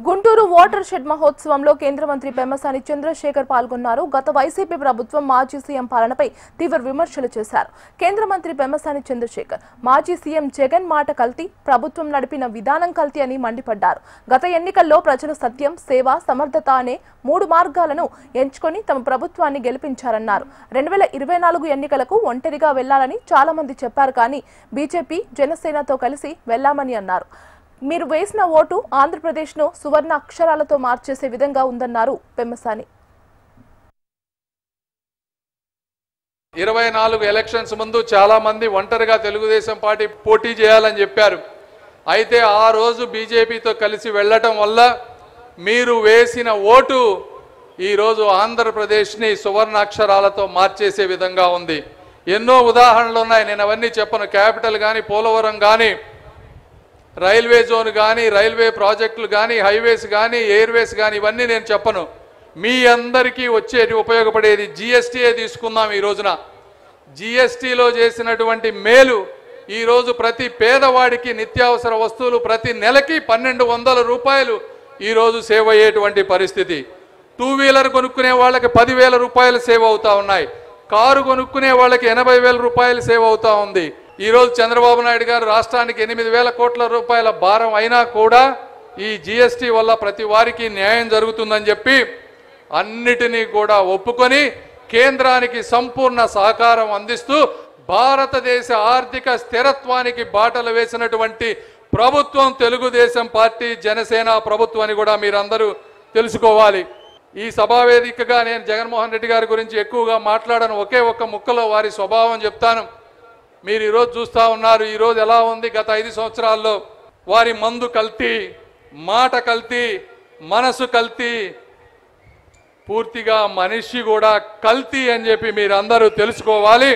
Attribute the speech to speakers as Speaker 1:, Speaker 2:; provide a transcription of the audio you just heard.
Speaker 1: Guntur water shed మహోత్సవంలో కేంద్ర మంత్రి పెమ్మసాని చంద్రశేఖర్ పాల్గొన్నారు. గత వైసీపీ ప్రభుత్వం మాజీ సీఎం పాలనపై తీవ్ర విమర్శలు చేశారు. కేంద్ర మంత్రి పెమ్మసాని చంద్రశేఖర్ మాజీ సీఎం జగన్ మాట కల్తీ, ప్రభుత్వం నడిపిన విధానం కల్తీ అని మండిపడ్డారు. గత ఎన్నికల్లో ప్రజలు సత్యం, సేవ, సమర్థత అనే 3 మార్గాలను ఎంచుకొని తమ ప్రభుత్వాన్ని గెలిపించారన్నారు. 2024 ఎన్నికలకు ఒంటరిగా వెళ్లాలని చాలా మంది చెప్పారు, కానీ బీజేపీ, జనసేనతో కలిసి వెళ్లామని అన్నారు. మీరు వేసిన ఓటు ఆంధ్రప్రదేశ్ను సువర్ణ అక్షరాలతో మార్చేసే విధంగా ఉందన్నారు పెమ్మసాని.
Speaker 2: 24 ఎలక్షన్స్ ముందు చాలా మంది ఒంటరిగా తెలుగుదేశం పార్టీ పోటీ చేయాలని చెప్పారు. అయితే ఆ రోజు బీజేపీతో కలిసి వెళ్ళటం వల్ల మీరు వేసిన ఓటు ఈరోజు ఆంధ్రప్రదేశ్ని సువర్ణ అక్షరాలతో మార్చేసే విధంగా ఉంది. ఎన్నో ఉదాహరణలు ఉన్నాయి, నేను అవన్నీ చెప్పను. క్యాపిటల్ కానీ, పోలవరం కానీ, రైల్వే జోన్ కానీ, రైల్వే ప్రాజెక్టులు కానీ, హైవేస్ కానీ, ఎయిర్వేస్ కానీ, ఇవన్నీ నేను చెప్పను. మీ అందరికీ వచ్చేది ఉపయోగపడేది జిఎస్టీయే తీసుకుందాం. ఈ రోజున జిఎస్టీలో చేసినటువంటి మేలు ఈరోజు ప్రతి పేదవాడికి నిత్యావసర వస్తువులు ప్రతి నెలకి 1200 రూపాయలు ఈరోజు సేవ్ అయ్యేటువంటి పరిస్థితి. 2 వీలర్ కొనుక్కునే వాళ్ళకి 10,000 రూపాయలు సేవ్ అవుతా ఉన్నాయి. కారు కొనుక్కునే వాళ్ళకి 80,000 రూపాయలు సేవ్ అవుతా ఉంది. ఈరోజు చంద్రబాబు నాయుడు గారు రాష్ట్రానికి 8,000 కోట్ల రూపాయల భారం అయినా కూడా ఈ జిఎస్టీ వల్ల ప్రతి వారికి న్యాయం జరుగుతుందని చెప్పి అన్నిటినీ కూడా ఒప్పుకొని కేంద్రానికి సంపూర్ణ సహకారం అందిస్తూ భారతదేశ ఆర్థిక స్థిరత్వానికి బాటలు వేసినటువంటి ప్రభుత్వం తెలుగుదేశం పార్టీ, జనసేన ప్రభుత్వం అని కూడా మీరందరూ తెలుసుకోవాలి. ఈ సభావేదికగా నేను జగన్మోహన్ రెడ్డి గారి గురించి ఎక్కువగా మాట్లాడను. ఒకే ఒక్క ముక్కలో వారి స్వభావం చెప్తాను. మీరు ఈరోజు చూస్తూ ఉన్నారు, ఈరోజు ఎలా ఉంది. గత 5 సంవత్సరాల్లో వారి మందు కల్తీ, మాట కల్తీ, మనసు కల్తీ, పూర్తిగా మనిషి కూడా కల్తీ అని చెప్పి మీరందరూ తెలుసుకోవాలి.